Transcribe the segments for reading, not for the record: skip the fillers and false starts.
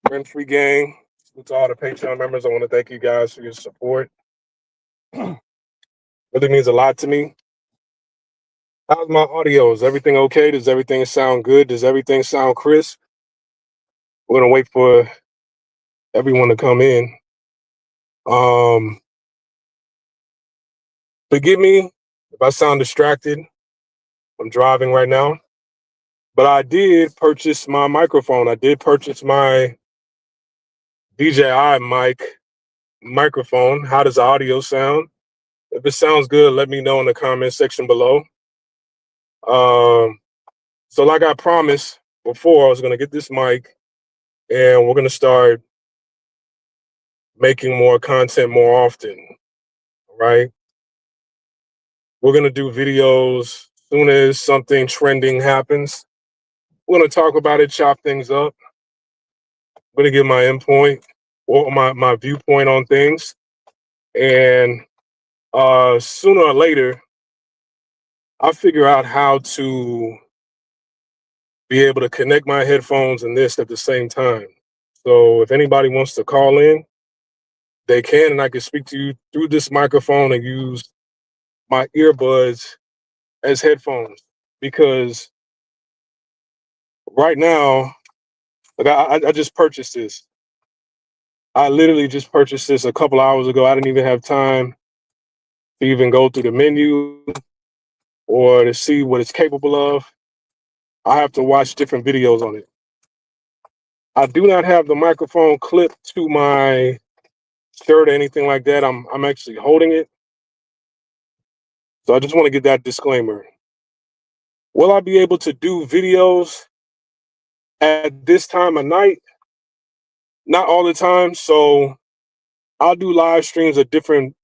Rent-free gang. To all the Patreon members, I want to thank you guys for your support. Really means a lot to me. How's my audio? Is everything okay? Does everything sound good? Does everything sound crisp? We're gonna wait for everyone to come in. Um, Forgive me if I sound distracted. I'm driving right now, but I did purchase my microphone. I did purchase my DJI mic microphone. How does the audio sound? If it sounds good, let me know in the comment section below. Um, so like I promised before, I was gonna get this mic and we're gonna start making more content more often, right? We're gonna do videos as soon as something trending happens. We're gonna talk about it, chop things up. I'm gonna give my endpoint or my viewpoint on things. And sooner or later, I'll figure out how to be able to connect my headphones and this at the same time. So if anybody wants to call in, they can, and I can speak to you through this microphone and use my earbuds as headphones. Because right now, like I just purchased this. I literally just purchased this a couple hours ago. I didn't even have time to even go through the menu or to see what it's capable of. I have to watch different videos on it. I do not have the microphone clipped to my shirt or anything like that. I'm actually holding it. So I just want to get that disclaimer. Will I be able to do videos at this time of night? Not all the time. So I'll do live streams at different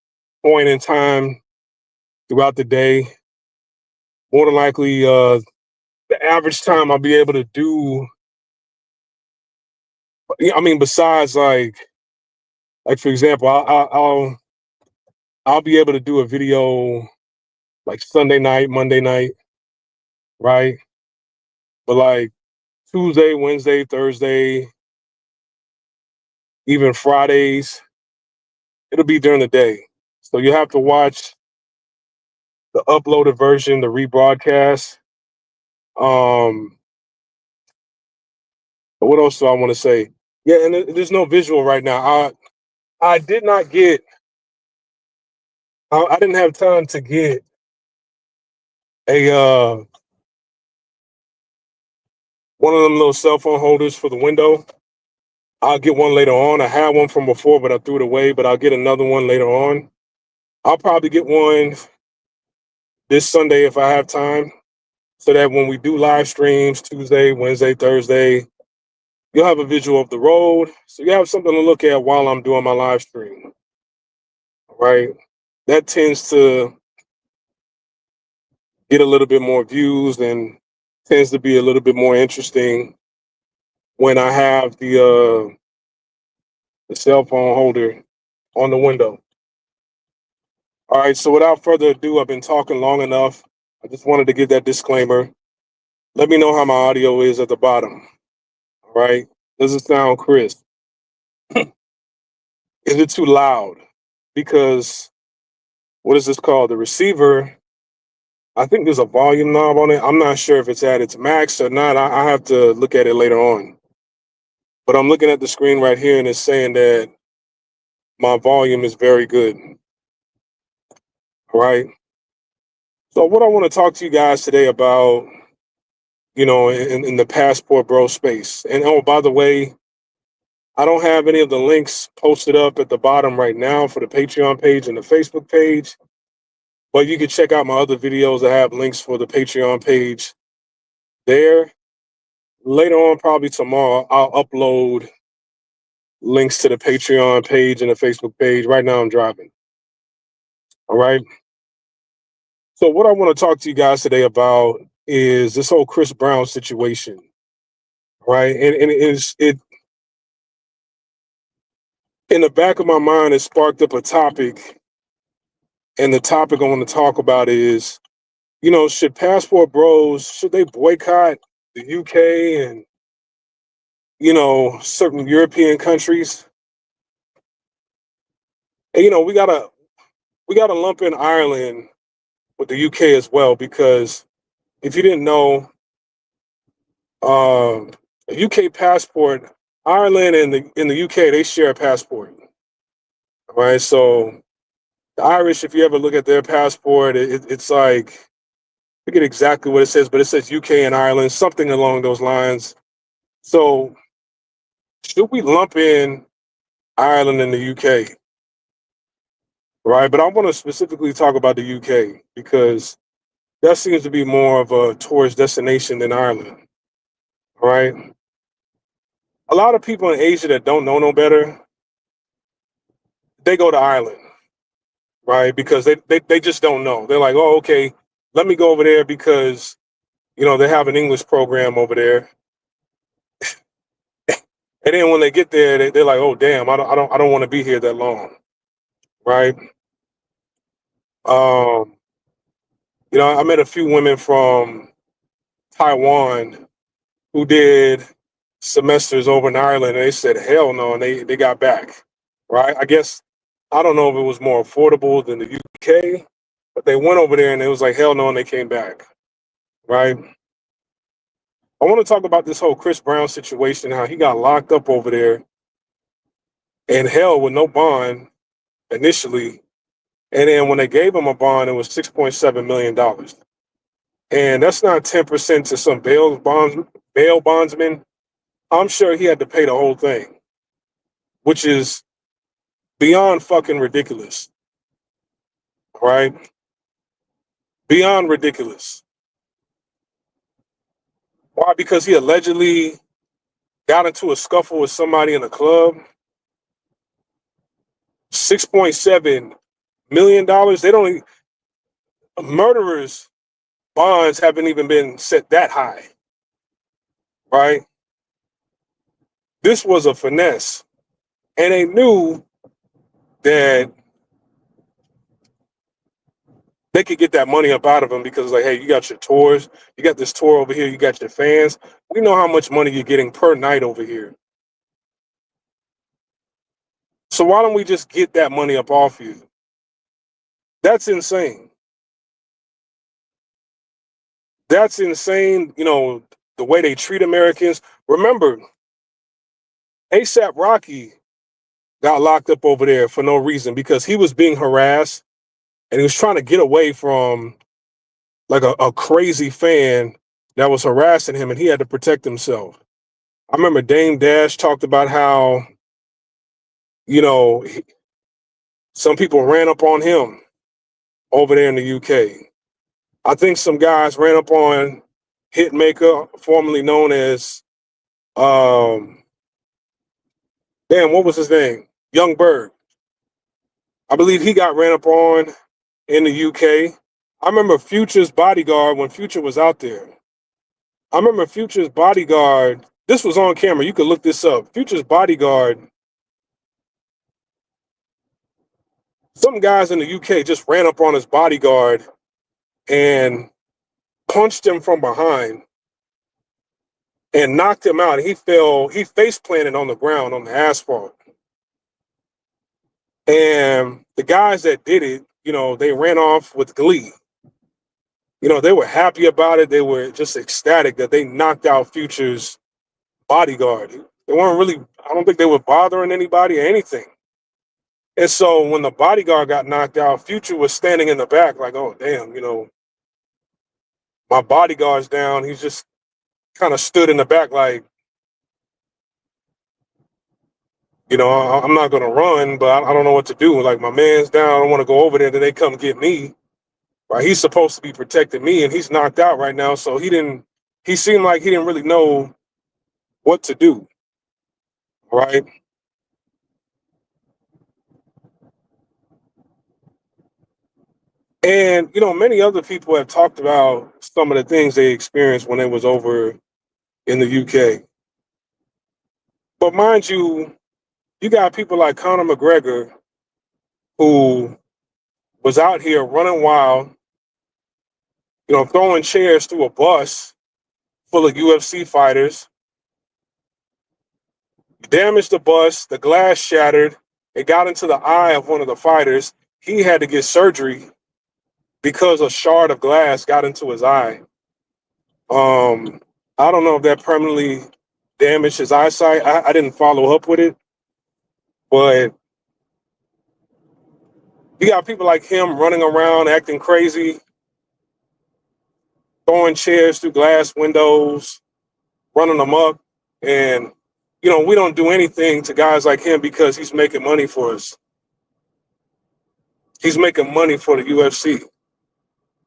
point in time throughout the day. More than likely, the average time I'll be able to do. I mean, besides like for example, I'll be able to do a video like Sunday night, Monday night, right? But like Tuesday, Wednesday, Thursday, even Fridays, it'll be during the day. So you have to watch the uploaded version, the rebroadcast. Um, what else do I want to say? Yeah, and there's no visual right now. I did not get. I didn't have time to get a one of them little cell phone holders for the window. I'll get one later on. I had one from before, but I threw it away. But I'll get another one later on. I'll probably get one this Sunday if I have time, so that when we do live streams Tuesday, Wednesday, Thursday, you'll have a visual of the road, so you have something to look at while I'm doing my live stream. Right? That tends to get a little bit more views and tends to be a little bit more interesting when I have the cell phone holder on the window. All right, so without further ado, I've been talking long enough. I just wanted to give that disclaimer. Let me know how my audio is at the bottom. All right, does it sound crisp? Is it too loud? Because what is this called? The receiver, I think there's a volume knob on it. I'm not sure if it's at its max or not. I have to look at it later on. But I'm looking at the screen right here and it's saying that my volume is very good. All right. So what I want to talk to you guys today about, in the Passport Bro space. And oh, by the way, I don't have any of the links posted up at the bottom right now for the Patreon page and the Facebook page. But you can check out my other videos. I have links for the Patreon page there. Later on, probably tomorrow, I'll upload links to the Patreon page and the Facebook page. Right now, I'm driving. All right. So, what I want to talk to you guys today about is this whole Chris Brown situation. Right. And it in the back of my mind, it sparked up a topic. And the topic I want to talk about is, should Passport Bros, should they boycott the UK and, certain European countries. And we gotta lump in Ireland with the UK as well, because if you didn't know, a UK passport, Ireland and the UK, they share a passport, right? So the Irish, if you ever look at their passport, it's like, I forget exactly what it says, but it says UK and Ireland, something along those lines. So should we lump in Ireland and the UK, right? But I want to specifically talk about the UK because that seems to be more of a tourist destination than Ireland, right? A lot of people in Asia that don't know no better, they go to Ireland, right? Because they just don't know. They're like, oh, okay, let me go over there because, they have an English program over there. And then when they get there, they're like, oh, damn, I don't want to be here that long, right? Um, I met a few women from Taiwan who did semesters over in Ireland, and they said, hell no, and they got back, right? I guess, I don't know if it was more affordable than the UK, but they went over there and it was like, hell no, and they came back, right? I want to talk about this whole Chris Brown situation, how he got locked up over there in hell with no bond initially. And then when they gave him a bond, it was $6.7 million. And that's not 10% to some bail bondsman. I'm sure he had to pay the whole thing, which is beyond fucking ridiculous, right? Beyond ridiculous. Why? Because he allegedly got into a scuffle with somebody in a club. $6.7 million. They don't. Murderers' bonds haven't even been set that high, right? This was a finesse, and they knew that they could get that money up out of him because, like, hey, you got your tours, you got this tour over here, you got your fans. We know how much money you're getting per night over here. So why don't we just get that money up off you? That's insane. That's insane. The way they treat Americans. Remember, ASAP Rocky got locked up over there for no reason because he was being harassed and he was trying to get away from like a crazy fan that was harassing him, and he had to protect himself. I remember Dame Dash talked about how, you know, some people ran up on him over there in the UK. I think some guys ran up on Hitmaker, formerly known as, um, damn, what was his name? Young Bird. I believe he got ran up on in the UK. I remember Future's bodyguard when Future was out there. I remember Future's bodyguard. This was on camera. You could look this up. Future's bodyguard. Some guys in the UK just ran up on his bodyguard and punched him from behind and knocked him out. He fell. He face planted on the ground on the asphalt. And the guys that did it, they ran off with glee. They were happy about it. They were just ecstatic that they knocked out Future's bodyguard. They weren't really, I don't think they were bothering anybody or anything. And so when the bodyguard got knocked out, Future was standing in the back like, oh, damn, my bodyguard's down. He's just kind of stood in the back like, I'm not going to run, but I don't know what to do. Like, my man's down. I don't want to go over there. Then they come get me. Right? He's supposed to be protecting me, and he's knocked out right now. So he seemed like he didn't really know what to do. Right? And, many other people have talked about some of the things they experienced when they was over in the UK. But mind you, you got people like Conor McGregor who was out here running wild, throwing chairs through a bus full of UFC fighters, damaged the bus, the glass shattered, it got into the eye of one of the fighters. He had to get surgery because a shard of glass got into his eye. I don't know if that permanently damaged his eyesight. I didn't follow up with it, but you got people like him running around acting crazy, throwing chairs through glass windows, running amok, and we don't do anything to guys like him because he's making money for us. He's making money for the UFC.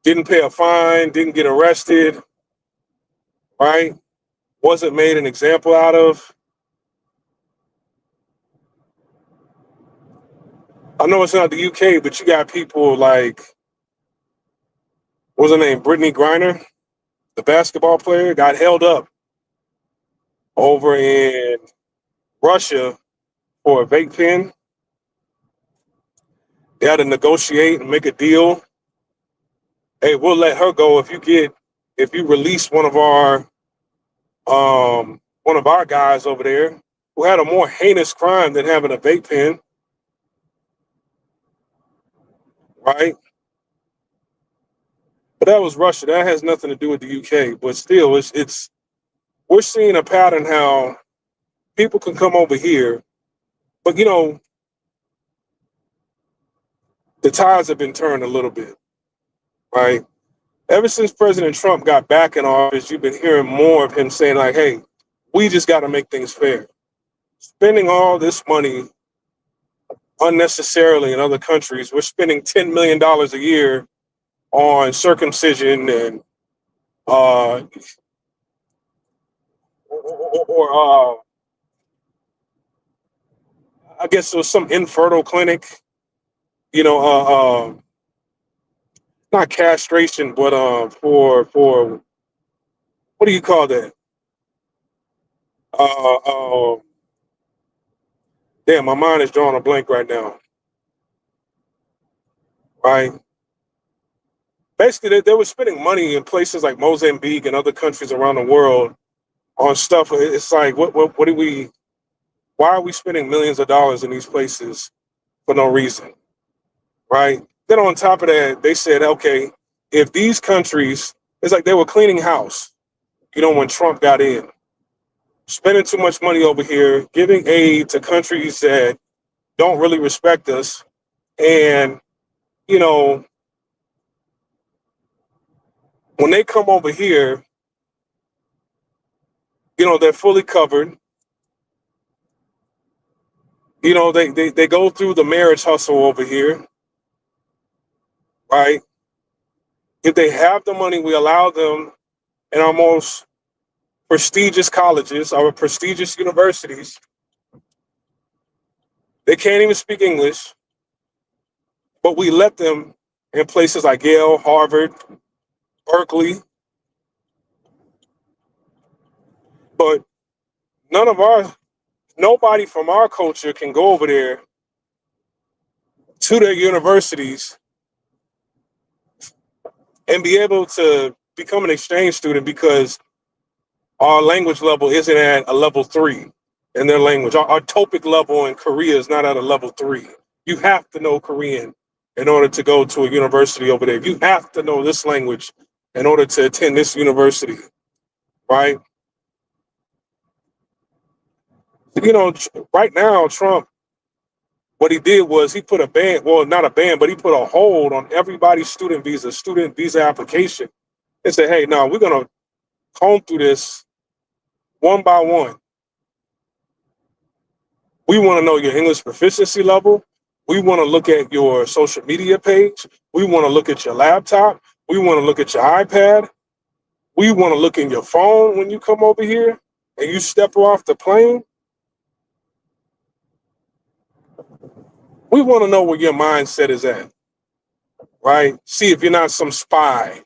Didn't pay a fine, didn't get arrested, right? Wasn't made an example out of. I know it's not the UK, but you got people like, what's her name? Brittany Griner, the basketball player, got held up over in Russia for a vape pen. They had to negotiate and make a deal. Hey, we'll let her go if you release one of our guys over there who had a more heinous crime than having a vape pen, right? But that was Russia. That has nothing to do with the UK. But still, it's we're seeing a pattern how people can come over here, but the tides have been turned a little bit, right? Ever since President Trump got back in office, you've been hearing more of him saying like, "Hey, we just got to make things fair." Spending all this money unnecessarily in other countries, we're spending $10 million a year on circumcision and uh, or I guess it was some infertile clinic, you know, not castration, but for what do you call that? Uh, uh, Damn, my mind is drawing a blank right now. Right? Basically, they were spending money in places like Mozambique and other countries around the world on stuff. It's like, what do we? Why are we spending millions of dollars in these places for no reason? Right? Then on top of that, they said, okay, if these countries, it's like they were cleaning house. When Trump got in, spending too much money over here, giving aid to countries that don't really respect us, and you know, when they come over here, they're fully covered. They go through the marriage hustle over here, right? If they have the money, we allow them in our most prestigious colleges, our prestigious universities. They can't even speak English, but we let them in places like Yale, Harvard, Berkeley. But nobody from our culture can go over there to their universities and be able to become an exchange student because our language level isn't at a level 3 in their language. Our TOEIC level in Korea is not at a level 3. You have to know Korean in order to go to a university over there. You have to know this language in order to attend this university, right? Right now, Trump, what he did was he put a ban, well, not a ban, but he put a hold on everybody's student visa application and said, hey, no, we're going to comb through this one by one. We want to know your English proficiency level. We want to look at your social media page. We want to look at your laptop. We want to look at your iPad. We want to look in your phone when you come over here and you step off the plane. We want to know where your mindset is at, right? See if you're not some spy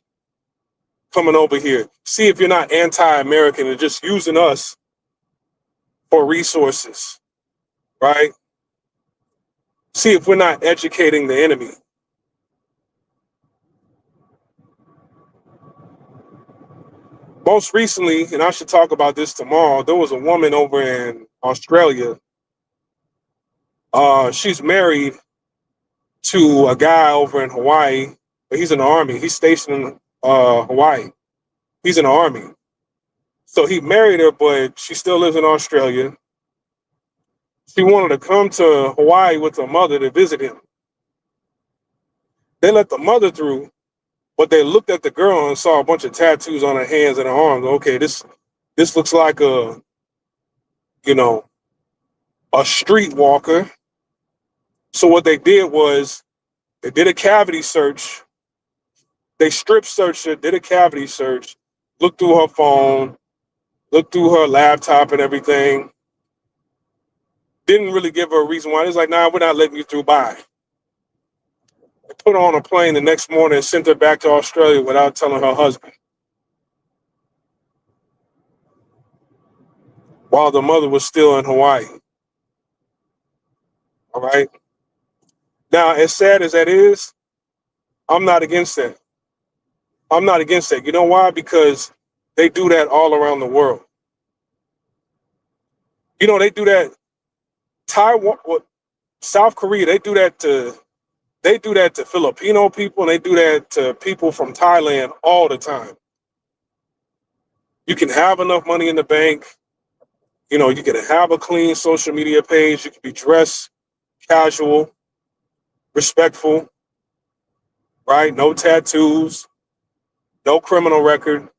coming over here. See if you're not anti-American and just using us for resources, right? See if we're not educating the enemy. Most recently, and I should talk about this tomorrow, there was a woman over in Australia. She's married to a guy over in Hawaii, but he's in the army. He's stationed in Hawaii. He's in the army. So he married her, but she still lives in Australia. She wanted to come to Hawaii with her mother to visit him. They let the mother through, but they looked at the girl and saw a bunch of tattoos on her hands and her arms. Okay, this looks like you know, a streetwalker. So what they did was they did a cavity search. They strip searched her, did a cavity search, looked through her phone, looked through her laptop and everything. Didn't really give her a reason why. It's like, nah, we're not letting you through. Bye. They put her on a plane the next morning and sent her back to Australia without telling her husband, while the mother was still in Hawaii. All right. Now, as sad as that is, I'm not against that. I'm not against that. You know why? Because they do that all around the world. You know, they do that. Taiwan, South Korea, they do that to Filipino people, and they do that to people from Thailand all the time. You can have enough money in the bank. You know, you can have a clean social media page. You can be dressed casual, respectful, right? No tattoos, no criminal record.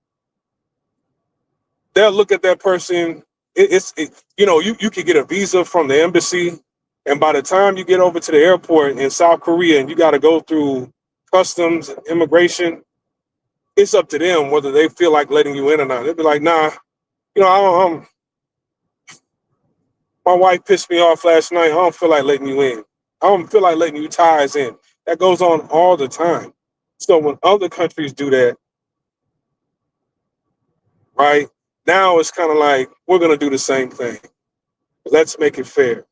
They'll look at that person. You know, you could get a visa from the embassy, and by the time you get over to the airport in South Korea and you got to go through customs and immigration, it's up to them whether they feel like letting you in or not. They'll be like, nah, you know, my wife pissed me off last night. I don't feel like letting you in. I don't feel like letting you ties in. That goes on all the time. So when other countries do that, right, now it's kind of like, we're going to do the same thing. Let's make it fair.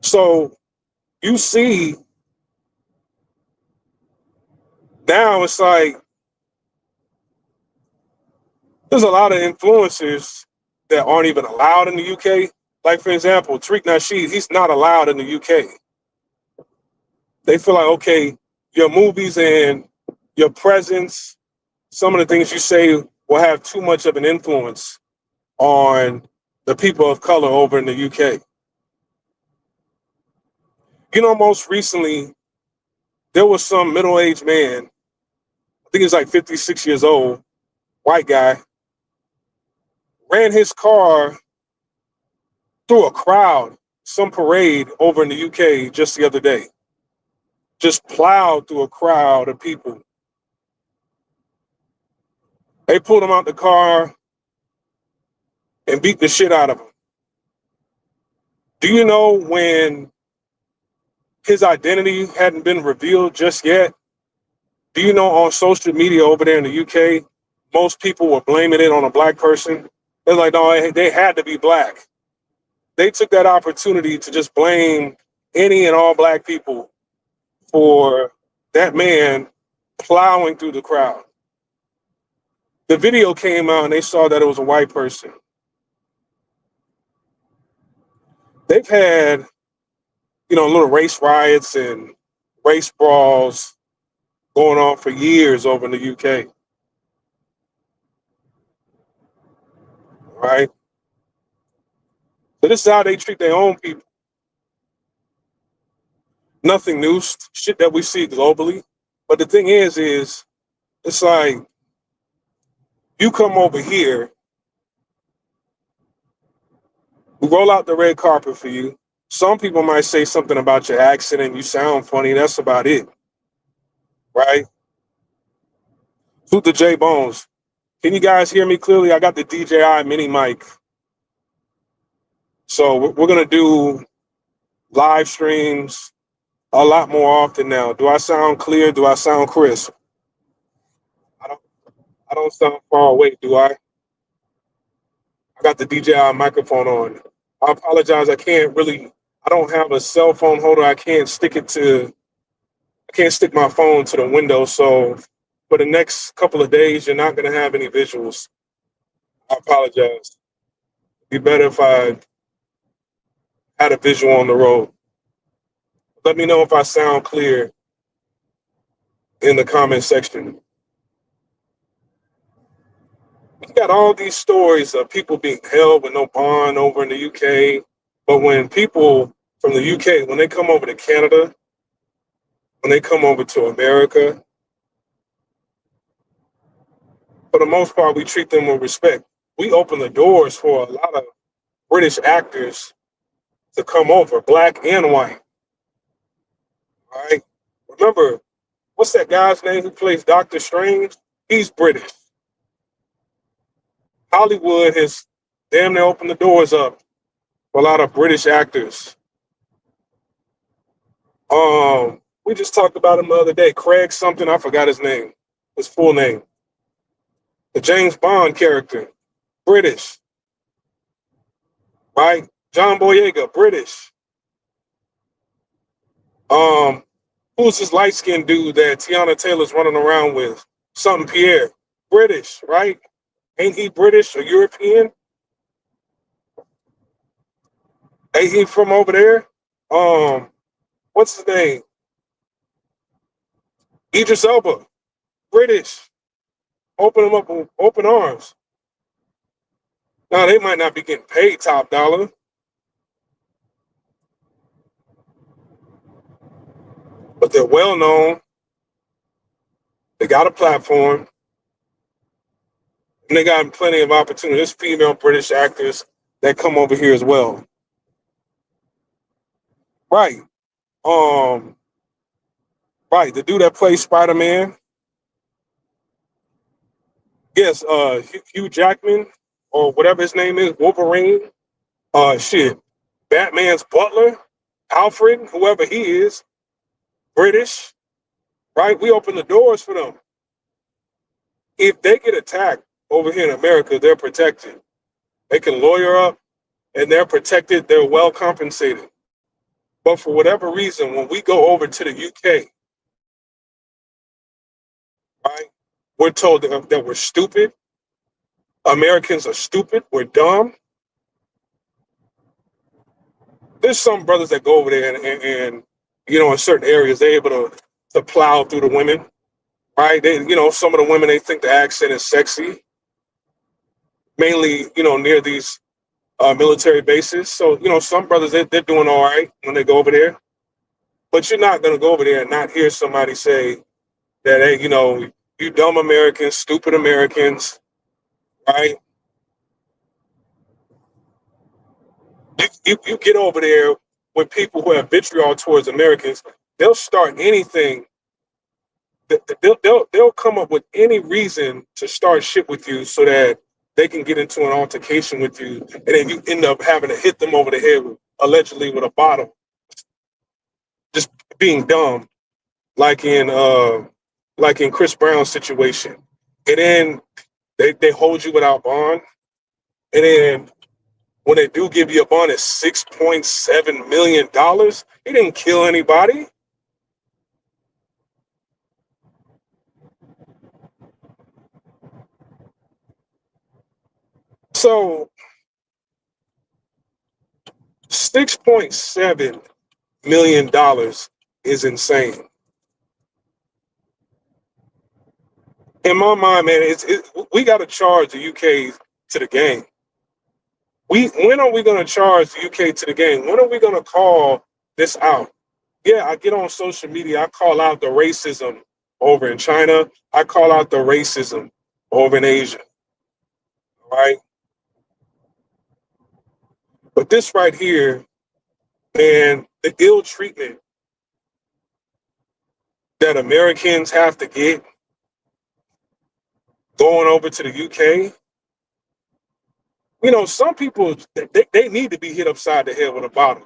So you see, now it's like there's a lot of influencers that aren't even allowed in the UK. Like, for example, Tariq Nasheed, he's not allowed in the UK. They feel like, okay, your movies and your presence, some of the things you say will have too much of an influence on the people of color over in the UK. You know, most recently, there was some middle-aged man, I think he was like 56 years old, white guy, ran his car through a crowd, some parade over in the UK just the other day. Just plowed through a crowd of people. They pulled him out the car and beat the shit out of him. Do you know when his identity hadn't been revealed just yet? Do you know on social media over there in the UK, most people were blaming it on a black person? They're like, no, they had to be black. They took that opportunity to just blame any and all black people for that man plowing through the crowd. The video came out and they saw that it was a white person. They've had, you know, little race riots and race brawls going on for years over in the UK, right? So this is how they treat their own people. Nothing new, shit that we see globally. But the thing is it's like you come over here, we roll out the red carpet for you. Some people might say something about your accent and you sound funny. That's about it, right? Shoot the J Bones. Can you guys hear me clearly? I got the DJI mini mic. So we're going to do live streams a lot more often now. Do I sound clear? Do I sound crisp? I don't I don't sound far away, do I? I got the DJI microphone on. I apologize. I don't have a cell phone holder. I can't stick my phone to the window. So for the next couple of days, you're not going to have any visuals. I apologize. It'd be better if I had a visual on the road. Let me know if I sound clear in the comment section. You got all these stories of people being held with no bond over in the UK. But when people from the UK, when they come over to Canada, when they come over to America, for the most part, we treat them with respect. We open the doors for a lot of British actors to come over, black and white. All right. Remember, what's that guy's name who plays Doctor Strange? He's British. Hollywood has damn near opened the doors up for a lot of British actors. We just talked about him the other day. Craig something, I forgot his name, his full name. The James Bond character, British, right? John Boyega, British. Um, who's this light skinned dude that Tiana Taylor's running around with? Something Pierre, British, right? Ain't he British or European? Ain't he from over there? What's his name? Idris Elba, British. Open them up with open arms. Now they might not be getting paid top dollar, but they're well known. They got a platform, and they got plenty of opportunities. There's female British actors that come over here as well. Right. Um, right. The dude that plays Spider-Man. Yes, Hugh Jackman or whatever his name is, Wolverine. Shit. Batman's butler, Alfred, whoever he is, British, right? We open the doors for them. If they get attacked over here in America, they're protected. They can lawyer up and they're protected. They're well compensated. But for whatever reason, when we go over to the UK, right, we're told that we're stupid. Americans are stupid. We're dumb. There's some brothers that go over there and you know, in certain areas, they're able to plow through the women, right? They, you know, some of the women, they think the accent is sexy, mainly, you know, near these military bases. So, you know, some brothers, they're doing all right when they go over there. But you're not going to go over there and not hear somebody say that, hey, you know, you dumb Americans, stupid Americans, right? You get over there with people who have vitriol towards Americans, they'll start anything. They'll come up with any reason to start shit with you so that they can get into an altercation with you, and then you end up having to hit them over the head allegedly with a bottle, just being dumb, like in Chris Brown's situation, and then they hold you without bond, and then when they do give you a bond, it's $6.7 million. He didn't kill anybody. So $6.7 million is insane. In my mind, man, we got to charge the UK to the game. When are we going to charge the UK to the game? When are we going to call this out? Yeah, I get on social media. I call out the racism over in China. I call out the racism over in Asia. Right? But this right here, man, the ill treatment that Americans have to get going over to the UK, you know, some people they need to be hit upside the head with a bottle.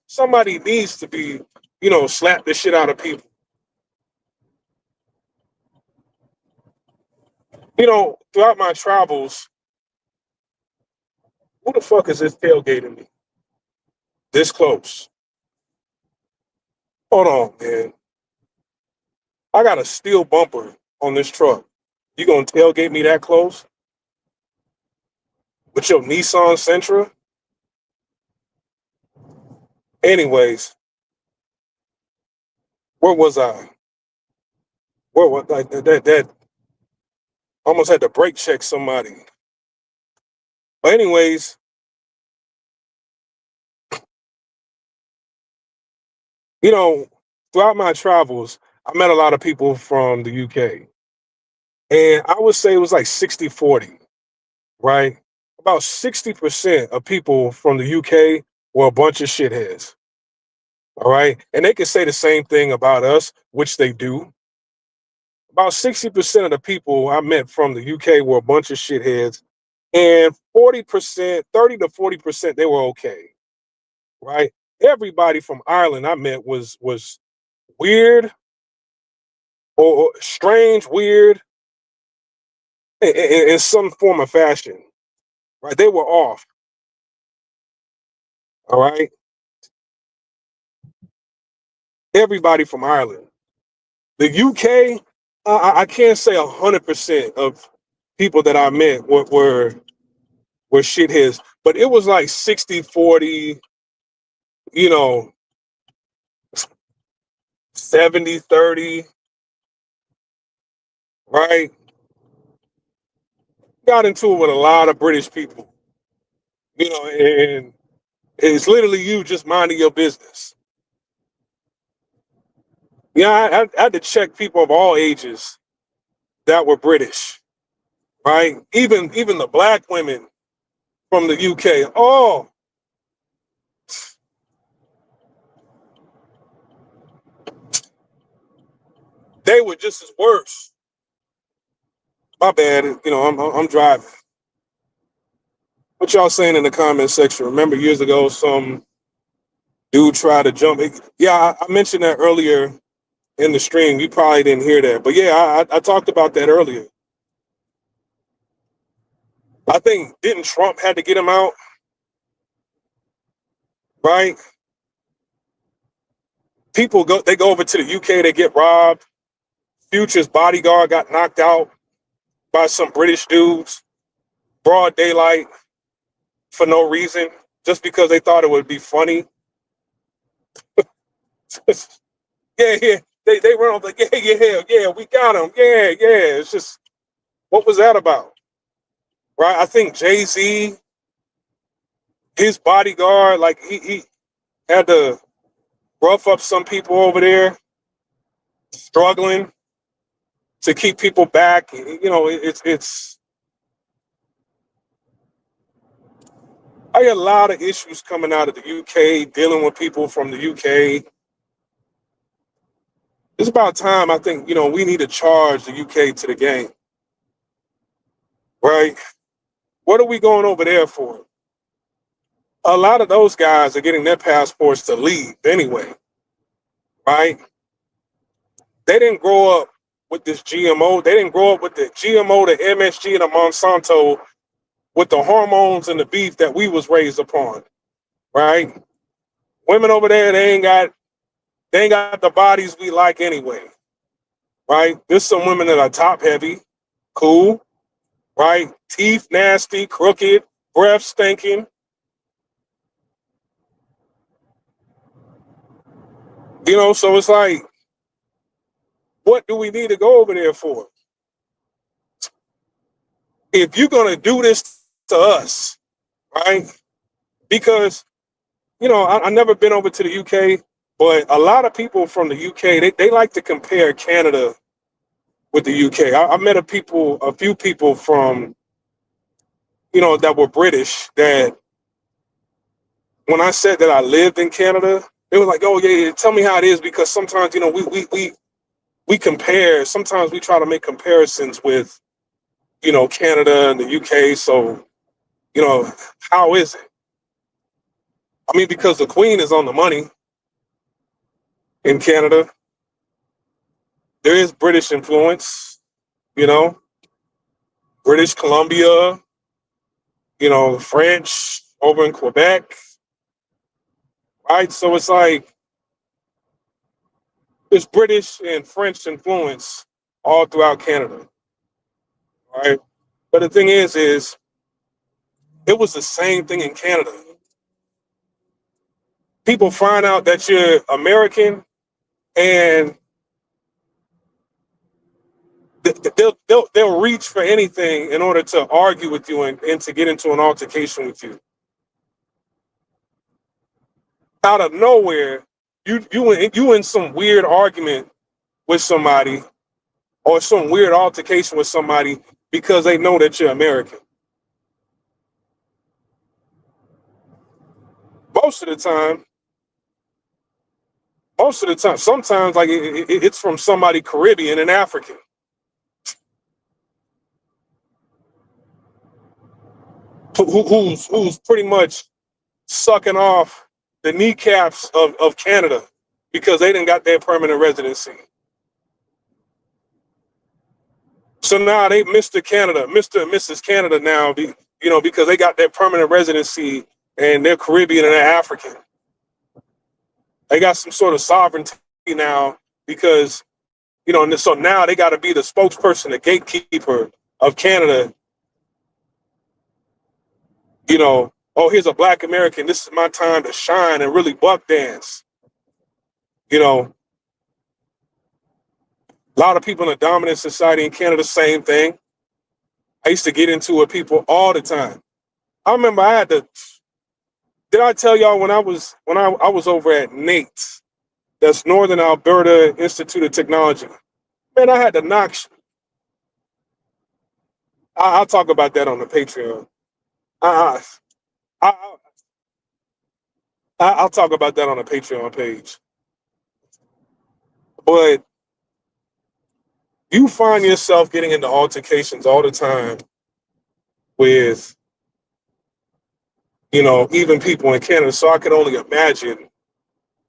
Somebody needs to be, you know, slap the shit out of people. You know, throughout my travels, who the fuck is this tailgating me this close? Hold on, man. I got a steel bumper on this truck. You gonna tailgate me that close with your Nissan Sentra? Anyways, where was I? Where was like that almost had to brake check somebody. But anyways, you know, throughout my travels, I met a lot of people from the UK. And I would say it was like 60-40, right? About 60% of people from the UK were a bunch of shitheads. All right. And they could say the same thing about us, which they do. About 60% of the people I met from the UK were a bunch of shitheads. And 40%, 30 to 40%, they were okay. Right. Everybody from Ireland I met was weird or strange, weird in some form of fashion. Right. They were off. All right. Everybody from Ireland. The UK, I can't say 100% of people that I met were shitheads, but it was like 60-40, you know, 70-30, right? Got into it with a lot of British people, and it's literally you just minding your business. Yeah, I had to check people of all ages that were British, right? Even the black women from the UK. Oh, they were just as worse. My bad. I'm driving. What y'all saying in the comment section? Remember years ago, some dude tried to jump. Yeah, I mentioned that earlier in the stream. You probably didn't hear that, but yeah, I talked about that earlier. I think didn't Trump had to get him out, right? People go over to the UK, they get robbed. Future's bodyguard got knocked out by some British dudes, broad daylight, for no reason, just because they thought it would be funny. Yeah. They run off like, yeah, we got him. Yeah. It's just, what was that about? Right? I think Jay-Z, his bodyguard, like he had to rough up some people over there, struggling to keep people back. It's I got a lot of issues coming out of the UK, dealing with people from the UK. It's about time, I think, we need to charge the UK to the game, right? What are we going over there for? A lot of those guys are getting their passports to leave anyway, right? They didn't grow up with this GMO. They didn't grow up with the GMO, the MSG, and the Monsanto, with the hormones and the beef that we was raised upon, right? Women over there, they ain't got the bodies we like anyway, right? There's some women that are top heavy, cool, right? Teeth nasty, crooked, breath stinking. So it's like, what do we need to go over there for? If you're gonna do this to us, right? Because I never been over to the UK, but a lot of people from the UK, they like to compare Canada with the UK. I met a few people from, that were British, that when I said that I lived in Canada, they were like, "Oh yeah, tell me how it is," because sometimes we compare. Sometimes we try to make comparisons with Canada and the UK. So how is it? I mean, because the Queen is on the money in Canada, there is British influence. You know, British Columbia. French over in Quebec, right? So it's like there's British and French influence all throughout Canada, right? But the thing is it was the same thing in Canada. People find out that you're American, and they'll reach for anything in order to argue with you and to get into an altercation with you. Out of nowhere, you in some weird argument with somebody or some weird altercation with somebody because they know that you're American. Most of the time, sometimes like it's from somebody Caribbean and African who's pretty much sucking off the kneecaps of Canada because they didn't got their permanent residency. So now they Mr. Canada, Mr. and Mrs. Canada now, because they got their permanent residency and they're Caribbean and they're African. They got some sort of sovereignty now because, and so now they got to be the spokesperson, the gatekeeper of Canada. Oh, here's a Black American. This is my time to shine and really buck dance. A lot of people in a dominant society in Canada, same thing. I used to get into it with people all the time. I remember I had to. Did I tell y'all when I was over at NATE, that's Northern Alberta Institute of Technology? Man, I had to knock. I'll talk about that on the Patreon. I, I, I'll talk about that on the Patreon page. But you find yourself getting into altercations all the time with, even people in Canada. So I can only imagine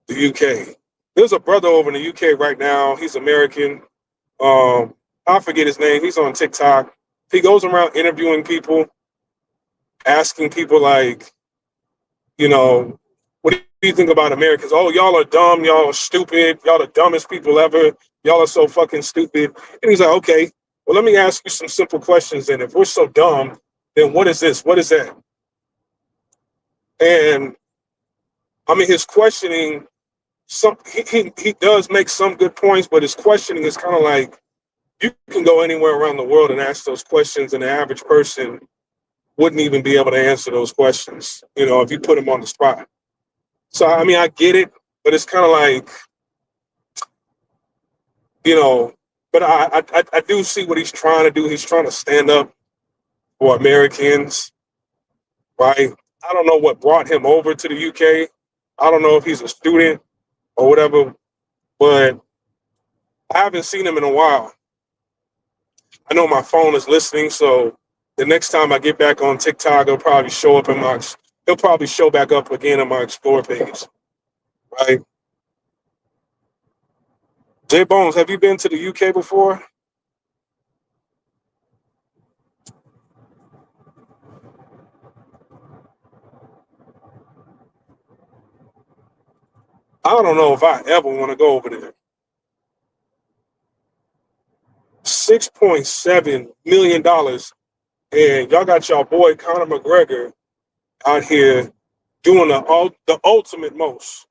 the UK. There's a brother over in the UK right now. He's American. I forget his name. He's on TikTok. He goes around interviewing people, asking people like, what do you think about Americans? Oh, y'all are dumb. Y'all are stupid. Y'all the dumbest people ever. Y'all are so fucking stupid. And he's like, okay, well, let me ask you some simple questions then. If we're so dumb, then what is this? What is that? And I mean, his questioning, he does make some good points, but his questioning is kind of like, you can go anywhere around the world and ask those questions, and the average person wouldn't even be able to answer those questions, if you put them on the spot. So, I mean, I get it, but it's kind of like, but I do see what he's trying to do. He's trying to stand up for Americans, right? I don't know what brought him over to the UK. I don't know if he's a student or whatever, but I haven't seen him in a while. I know my phone is listening, so the next time I get back on TikTok, he'll probably show back up again on my Explore page, right? J Bones, have you been to the UK before? I don't know if I ever want to go over there. $6.7 million, and y'all got y'all boy Conor McGregor out here doing the ultimate most.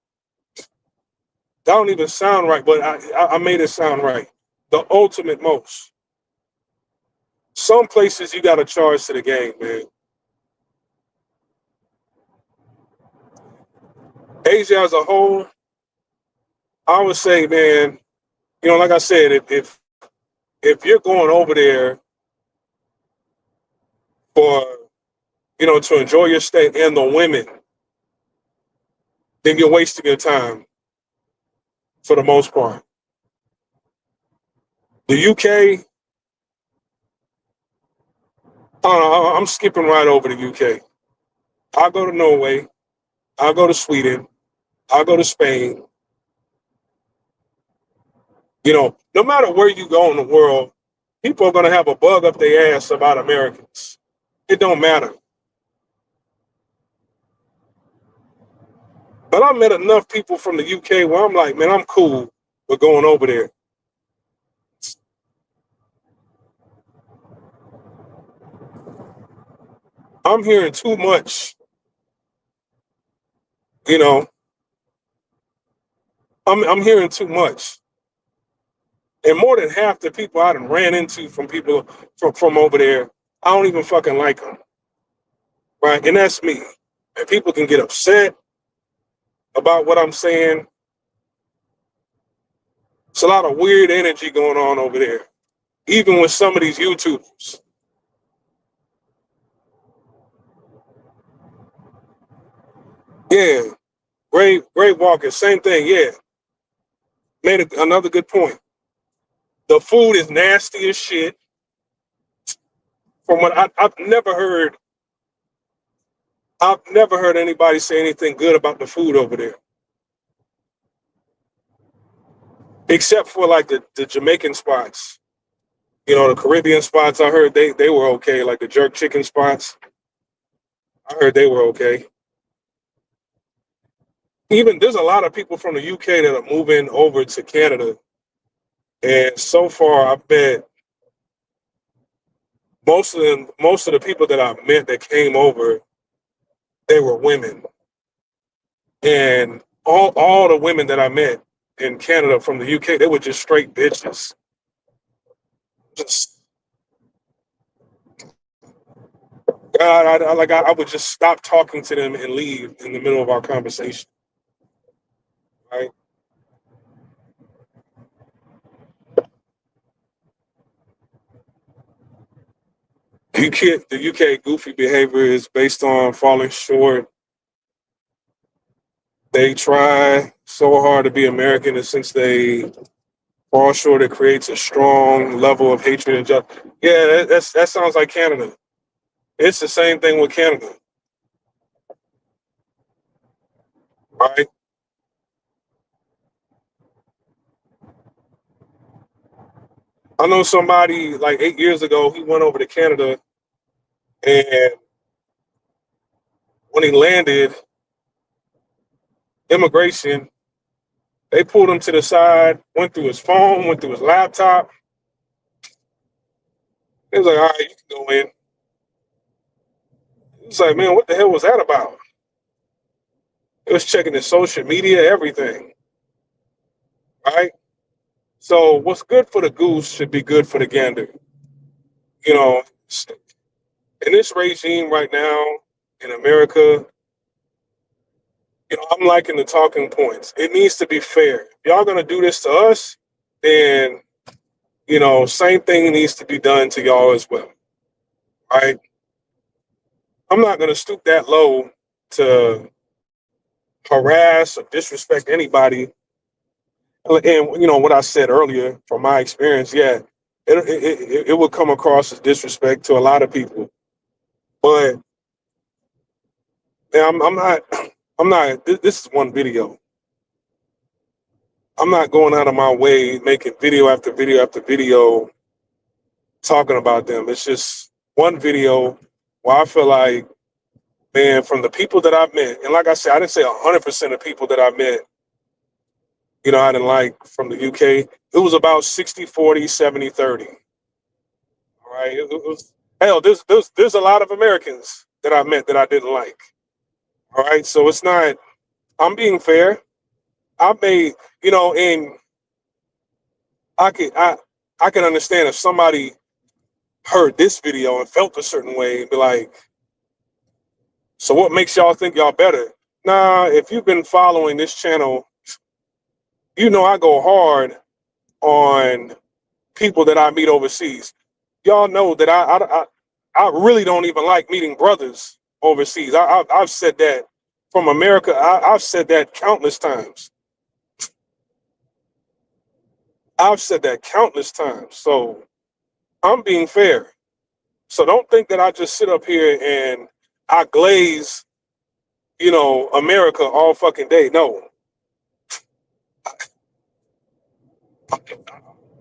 That don't even sound right, but I made it sound right. The ultimate most. Some places you got to charge to the game, man. Asia as a whole, I would say, man, like I said, if you're going over there for, to enjoy your stay and the women, then you're wasting your time for the most part. The UK, I'm skipping right over the UK. I'll go to Norway. I'll go to Sweden. I'll go to Spain. No matter where you go in the world, people are going to have a bug up their ass about Americans. It don't matter. But I met enough people from the UK where I'm like, man, I'm cool with going over there. I'm hearing too much, you know, I'm hearing too much. And more than half the people I done ran into from people from over there, I don't even fucking like them. Right. And that's me. And people can get upset about what I'm saying. It's a lot of weird energy going on over there, even with some of these YouTubers. Yeah. Great Walker, same thing. Yeah. Another good point. The food is nasty as shit. From what I've never heard anybody say anything good about the food over there, except for like the Jamaican spots. You know, the Caribbean spots. I heard they were okay. Like the jerk chicken spots, I heard they were okay. Even there's a lot of people from the UK that are moving over to Canada, and so far I bet most of the people that I met that came over, they were women, and all the women that I met in Canada from the UK, they were just straight bitches. Just I would just stop talking to them and leave in the middle of our conversation. Right? The UK goofy behavior is based on falling short. They try so hard to be American, and since they fall short, it creates a strong level of hatred and just. Yeah, that sounds like Canada. It's the same thing with Canada, right? I know somebody like 8 years ago. He went over to Canada, and when he landed, immigration, they pulled him to the side, went through his phone, went through his laptop. He was like, "All right, you can go in." He was like, "Man, what the hell was that about?" It was checking his social media, everything, right? So what's good for the goose should be good for the gander. You know, in this regime right now in America, I'm liking the talking points. It needs to be fair. If y'all gonna do this to us, then same thing needs to be done to y'all as well, right? I'm not gonna stoop that low to harass or disrespect anybody. And what I said earlier, from my experience, yeah, it will come across as disrespect to a lot of people. But yeah, I'm not. I'm not. This is one video. I'm not going out of my way making video after video after video talking about them. It's just one video where I feel like, man, from the people that I've met, and like I said, I didn't say 100% of people that I met, I didn't like from the UK. It was about 60-40, 70-30. All right. It was, hell, there's a lot of Americans that I met that I didn't like. All right. So it's not, I'm being fair. I may, and I could, I can understand if somebody heard this video and felt a certain way and be like, so what makes y'all think y'all better? Nah, if you've been following this channel, I go hard on people that I meet overseas. Y'all know that I really don't even like meeting brothers overseas. I've said that from America. I've said that countless times. I've said that countless times. So I'm being fair. So don't think that I just sit up here and I glaze, America all fucking day. No.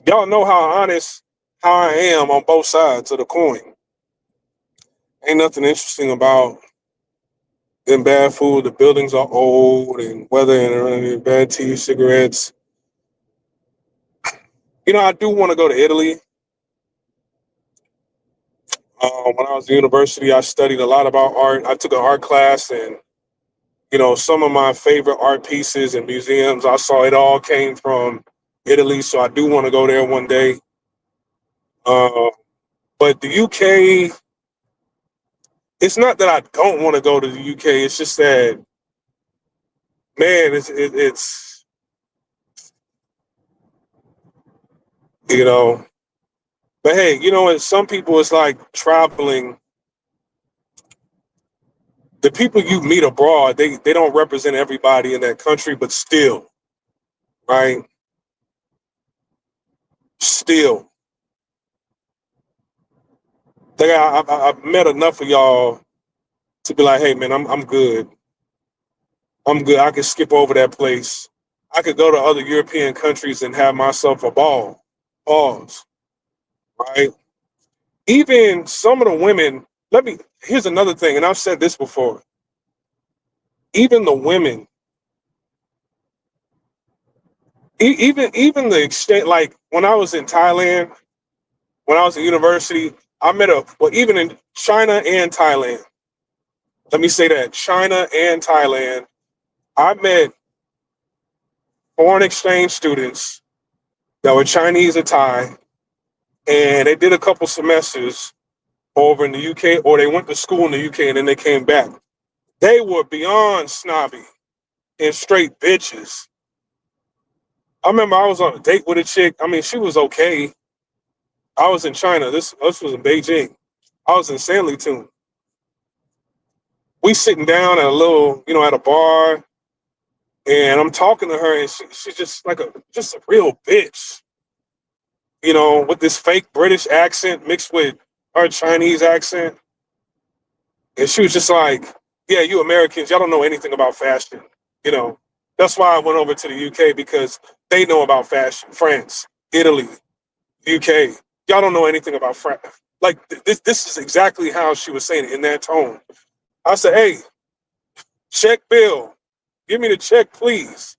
Y'all know how I am on both sides of the coin. Ain't nothing interesting about them bad food. The buildings are old and weather and bad tea, cigarettes. I do want to go to Italy. When I was in university, I studied a lot about art. I took an art class, and some of my favorite art pieces and museums I saw it all came from Italy. So I do want to go there one day. Uh, but the UK, it's not that I don't want to go to the UK. It's just that, man, it's you know. But hey, some people it's like traveling. The people you meet abroad, they don't represent everybody in that country, but still, right? Still, like I've met enough of y'all to be like, hey man, I'm good. I'm good. I can skip over that place. I could go to other European countries and have myself a ball. Pause. Right. Even some of the women. Here's another thing, and I've said this before. Even the women, even the extent, like when I was in Thailand, when I was in university, I met even in China and Thailand. Let me say that China and Thailand, I met foreign exchange students that were Chinese or Thai, and they did a couple semesters over in the UK, or they went to school in the UK and then they came back. They were beyond snobby and straight bitches. I remember I was on a date with a chick. I mean, she was okay. I was in China. This was in Beijing. I was in Sanlitun. We sitting down at at a bar, and I'm talking to her, and she's just like just a real bitch, with this fake British accent mixed with her Chinese accent. And she was just like, yeah, you Americans, y'all don't know anything about fashion. You know, that's why I went over to the UK because they know about fashion. France, Italy, UK. Y'all don't know anything about France. Like this is exactly how she was saying it in that tone. I said, hey, check bill. Give me the check, please.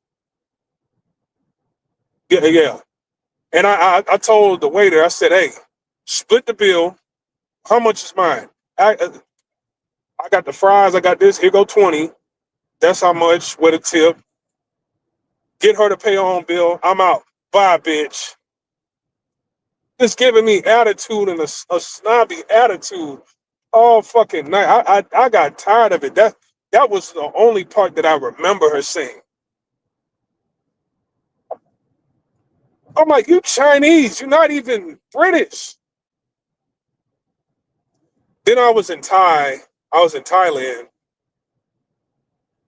Yeah, yeah. And I told the waiter, I said, hey, split the bill. How much is mine? I got the fries. I got this. Here go 20. That's how much with a tip. Get her to pay her own bill. I'm out. Bye, bitch. Just giving me attitude and a snobby attitude all fucking night. I got tired of it. That was the only part that I remember her saying. I'm like, you Chinese. You're not even British. Then I was in Thai. I was in Thailand.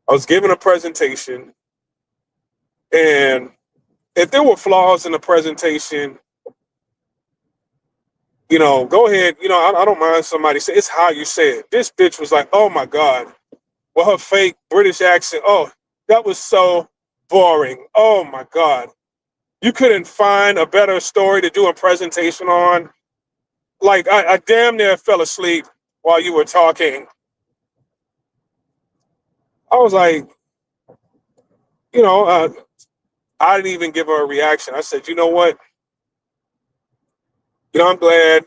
I was giving a presentation, and if there were flaws in the presentation, go ahead. I don't mind somebody say it's how you say it. This bitch was like, oh my God, with her fake British accent. Oh, that was so boring. Oh my God. You couldn't find a better story to do a presentation on. Like, I damn near fell asleep while you were talking. I was like, you know, uh, I didn't even give her a reaction. I said, you know what? I'm glad.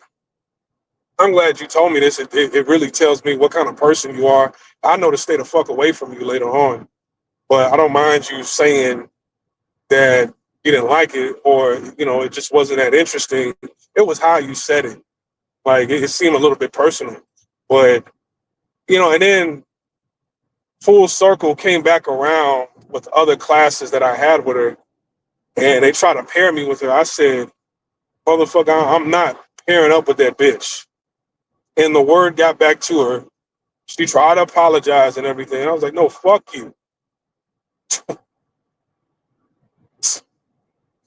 I'm glad you told me this. It really tells me what kind of person you are. I know to stay the fuck away from you later on, but I don't mind you saying that you didn't like it or, it just wasn't that interesting. It was how you said it. Like, it seemed a little bit personal. But, and then full circle came back around with other classes that I had with her, and they tried to pair me with her. I said, motherfucker, I'm not pairing up with that bitch. And the word got back to her. She tried to apologize and everything. And I was like, no, fuck you.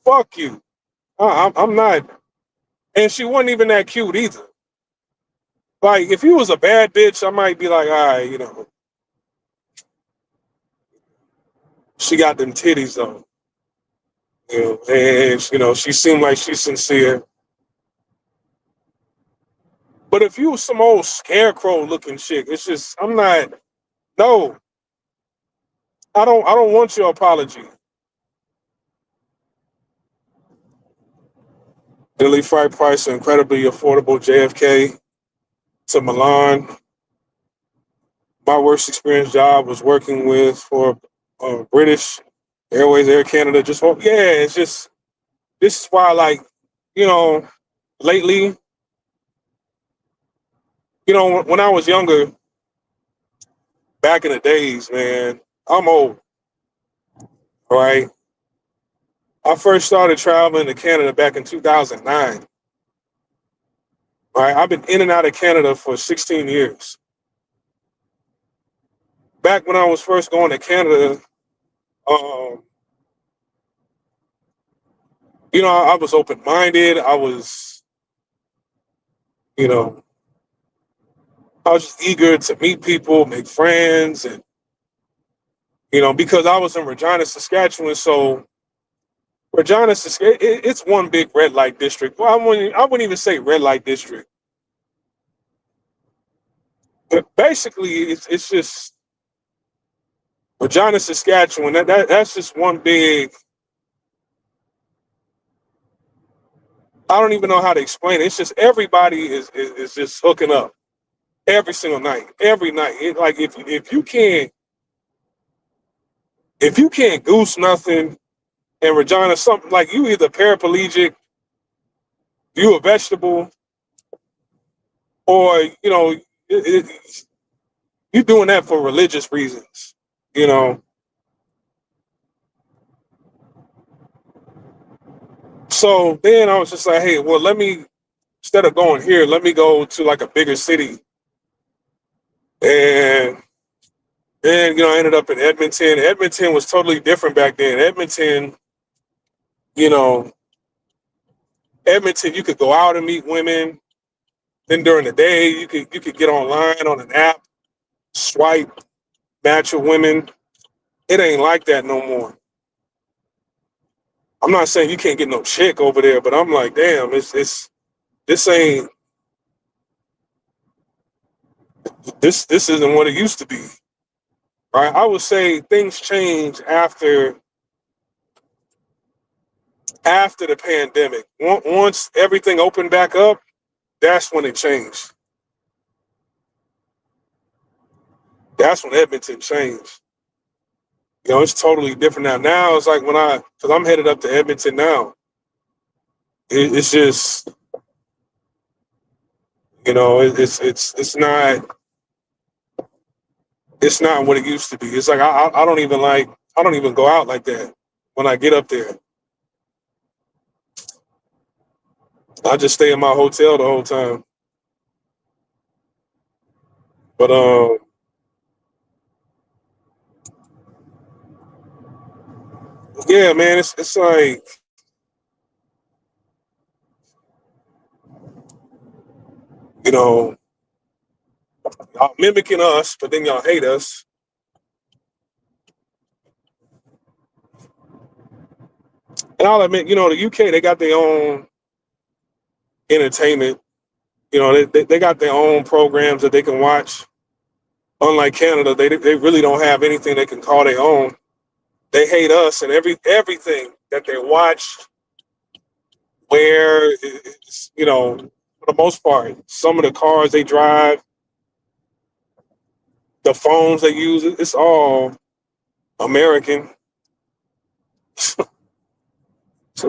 Fuck you. I'm not. And she wasn't even that cute either. Like, if you was a bad bitch, I might be like, all right, she got them titties though. And she seemed like she's sincere. But if you was some old scarecrow looking chick, it's just I'm not. No, I don't want your apology. Daily flight price incredibly affordable. JFK. to Milan. My worst experience job was working with for British Airways, Air Canada. Yeah, it's just this is why, like, you know, lately, when I was younger, back in the days, man, I'm old, right? I first started traveling to Canada back in 2009. Right, I've been in and out of Canada for 16 years. Back when I was first going to Canada, um, I was open minded. You know, I was just eager to meet people, make friends, and because I was in Regina, Saskatchewan, so Regina, Saskatchewan, it's one big red light district. Well, I wouldn't even say red light district. But basically, it's just Regina, Saskatchewan. That's just one big. I don't even know how to explain it. It's just everybody is just hooking up every single night, every night. Like if you can't goose nothing in Regina, something like you either paraplegic, you a vegetable, or you doing that for religious reasons. You know, so then I was just like, hey, well, let me instead of going here, let me go to like a bigger city, and then I ended up in Edmonton. Edmonton was totally different back then. You know, Edmonton, you could go out and meet women. Then during the day, you could get online on an app, swipe, match with women. It ain't like that no more. I'm not saying you can't get no chick over there, but I'm like, damn, it's this ain't this isn't what it used to be. Right? I would say things change after the pandemic. Once everything opened back up, that's when it changed. That's when Edmonton changed. It's totally different now. Now it's like because I'm headed up to Edmonton now. It's just, it's not what it used to be. It's like I don't even go out like that when I get up there. I just stay in my hotel the whole time. But yeah, man, it's like you know y'all mimicking us, but then y'all hate us. And I'll admit, the UK, they got their own entertainment. They got their own programs that they can watch. Unlike Canada, they really don't have anything they can call their own. They hate us, and everything that they watch, where for the most part, some of the cars they drive, the phones they use, it's all American. So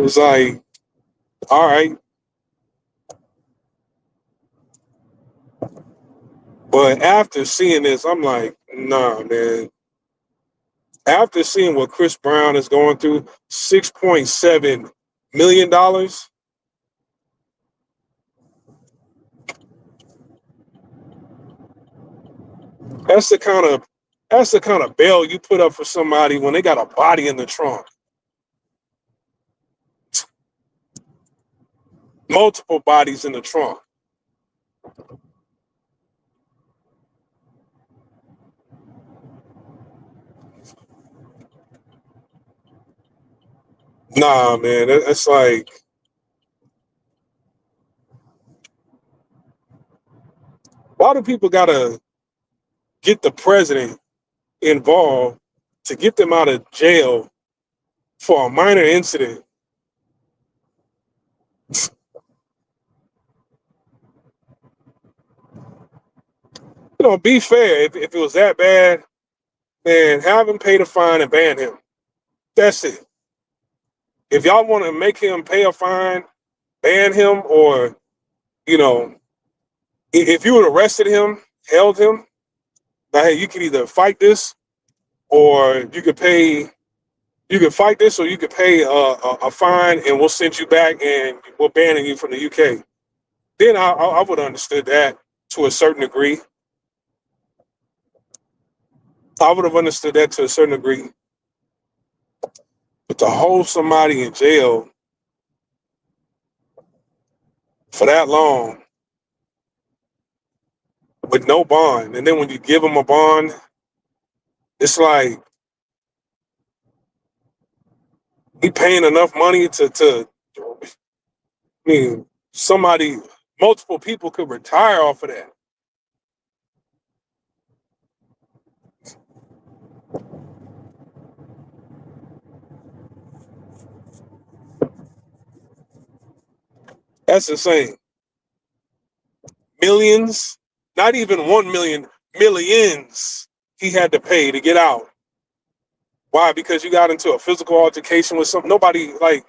it's like, all right, but after seeing this, I'm like, nah, man. After seeing what Chris Brown is going through, $6.7 million. That's the kind of that's the kind of bail you put up for somebody when they got a body in the trunk, multiple bodies in the trunk. Nah, man, it's like, why do people gotta get the president involved to get them out of jail for a minor incident? be fair. If it was that bad, then have him pay the fine and ban him. That's it. If y'all want to make him pay a fine, ban him, or you know, if you had arrested him, held him, now hey, you can either fight this, or you could pay. You could fight this, or you could pay a fine, and we'll send you back, and we're banning you from the UK. Then I would have understood that to a certain degree. I would have understood that to a certain degree. But to hold somebody in jail for that long with no bond, and then when you give them a bond, it's like he paying enough money to I mean, multiple people could retire off of that. That's insane. Millions, not even 1 million, millions he had to pay to get out. Why? Because you got into a physical altercation with some nobody like.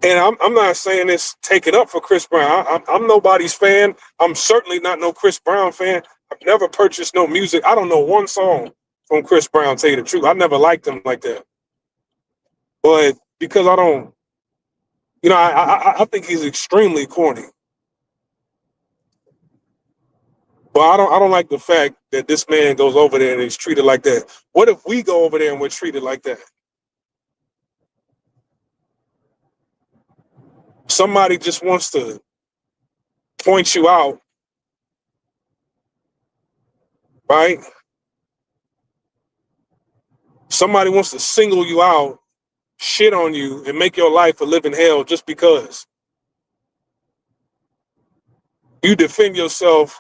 And I'm not saying this take it up for Chris Brown. I'm nobody's fan. I'm certainly not no Chris Brown fan. I've never purchased no music. I don't know one song from Chris Brown, tell you the truth. I never liked him like that. But because I don't, I think he's extremely corny. But I don't like the fact that this man goes over there and he's treated like that. What if we go over there and we're treated like that? Somebody just wants to point you out, right? Somebody wants to single you out, shit on you, and make your life a living hell just because you defend yourself,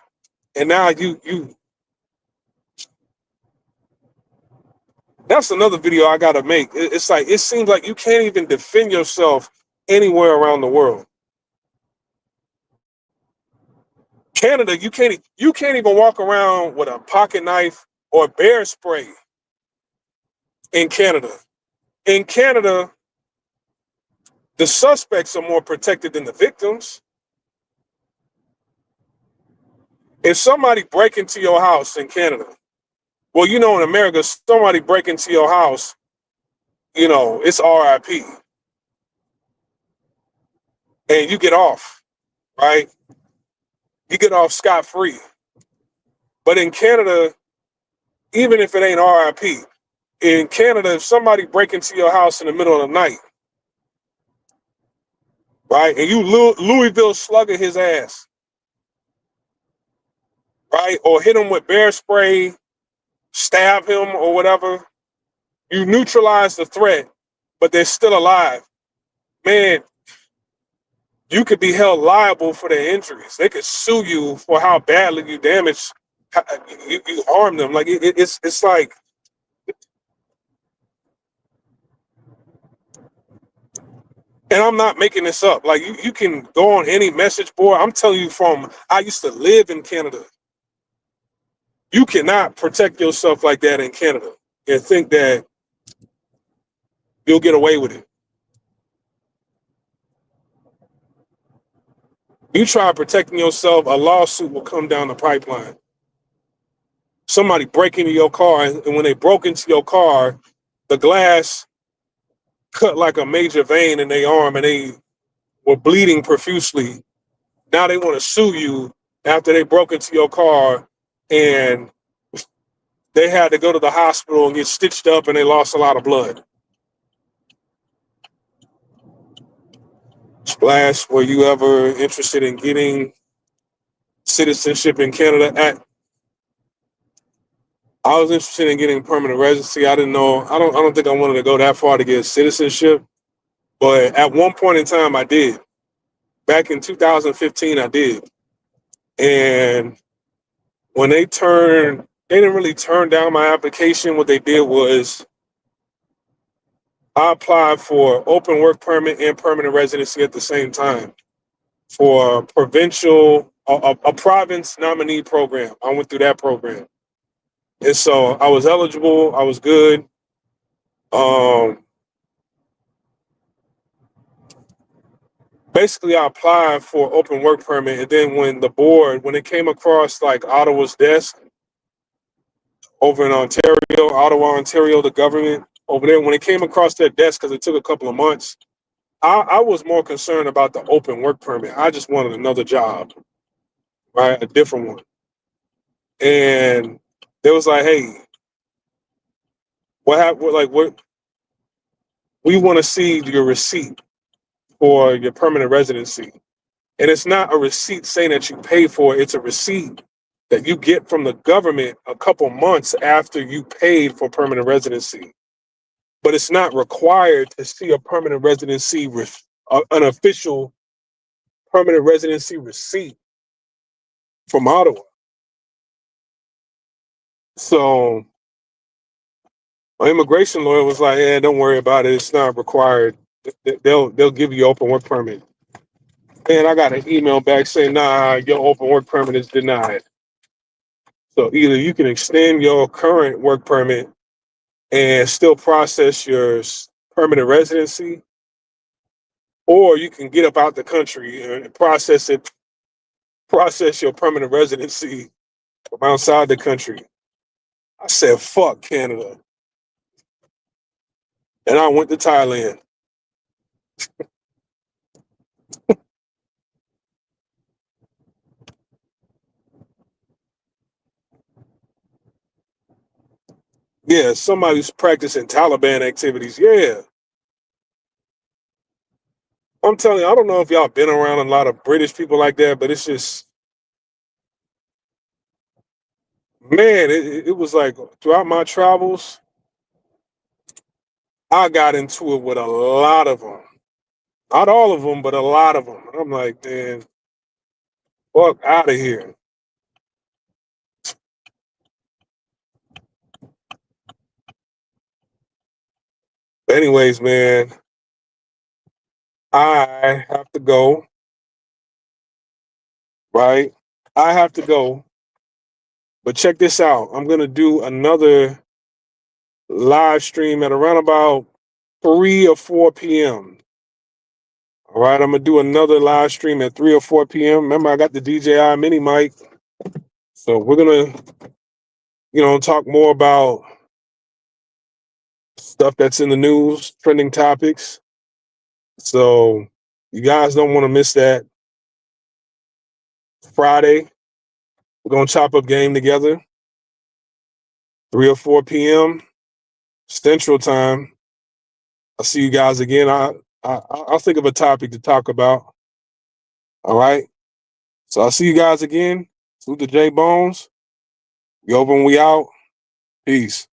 and now you. That's another video I gotta make. It's like it seems like you can't even defend yourself anywhere around the world. Canada, you can't even walk around with a pocket knife or bear spray in Canada. In Canada, the suspects are more protected than the victims. If somebody break into your house in Canada, well, in America, somebody break into your house, it's RIP. And you get off, right? You get off scot-free. But in Canada, even if it ain't RIP, in Canada, if somebody break into your house in the middle of the night, right, and you Louisville slugger his ass, right, or hit him with bear spray, stab him or whatever, you neutralize the threat, but they're still alive. Man, you could be held liable for their injuries. They could sue you for how badly you damaged, you harmed them. Like it's like, and I'm not making this up. Like you can go on any message board. I'm telling you I used to live in Canada. You cannot protect yourself like that in Canada and think that you'll get away with it. You try protecting yourself, a lawsuit will come down the pipeline. Somebody break into your car, and when they broke into your car, the glass cut like a major vein in their arm and they were bleeding profusely. Now they want to sue you after they broke into your car and they had to go to the hospital and get stitched up and they lost a lot of blood. Splash, were you ever interested in getting citizenship in Canada? I was interested in getting permanent residency. I didn't know. I don't think I wanted to go that far to get citizenship. But at one point in time, I did. Back in 2015, I did. And when they didn't really turn down my application. What they did was I applied for open work permit and permanent residency at the same time for provincial a province nominee program. I went through that program, and so I was eligible. I was good. Um, Basically, I applied for open work permit, and then when it came across like Ottawa's desk over in Ontario, Ottawa, Ontario, the government over there, when it came across their desk, because it took a couple of months, I was more concerned about the open work permit. I just wanted another job, right, a different one, and they was like, "Hey, what happened? Like, what? We want to see your receipt for your permanent residency." And it's not a receipt saying that you pay for it. It's a receipt that you get from the government a couple months after you paid for permanent residency. But it's not required to see a permanent residency, an official permanent residency receipt from Ottawa. So my immigration lawyer was like, "Yeah, don't worry about it. It's not required. They'll give you open work permit." And I got an email back saying, "Nah, your open work permit is denied. So either you can extend your current work permit and still process your permanent residency, or you can get up out the country and process your permanent residency from outside the country." I said, "Fuck Canada," and I went to Thailand. Yeah, somebody's practicing Taliban activities. Yeah, I'm telling you, I don't know if y'all been around a lot of British people like that, but it's just, man, it was like throughout my travels, I got into it with a lot of them. Not all of them, but a lot of them. And I'm like, man, fuck out of here. But anyways, man, I have to go, right? I have to go. But check this out. I'm going to do another live stream at around about 3 or 4 p.m. All right. I'm going to do another live stream at 3 or 4 p.m. Remember, I got the DJI mini mic. So we're going to, talk more about stuff that's in the news, trending topics. So you guys don't want to miss that. Friday, we're going to chop up game together, 3 or 4 p.m. Central Time. I'll see you guys again. I'll think of a topic to talk about. All right. So I'll see you guys again. Salute to J Bones. We over and we out. Peace.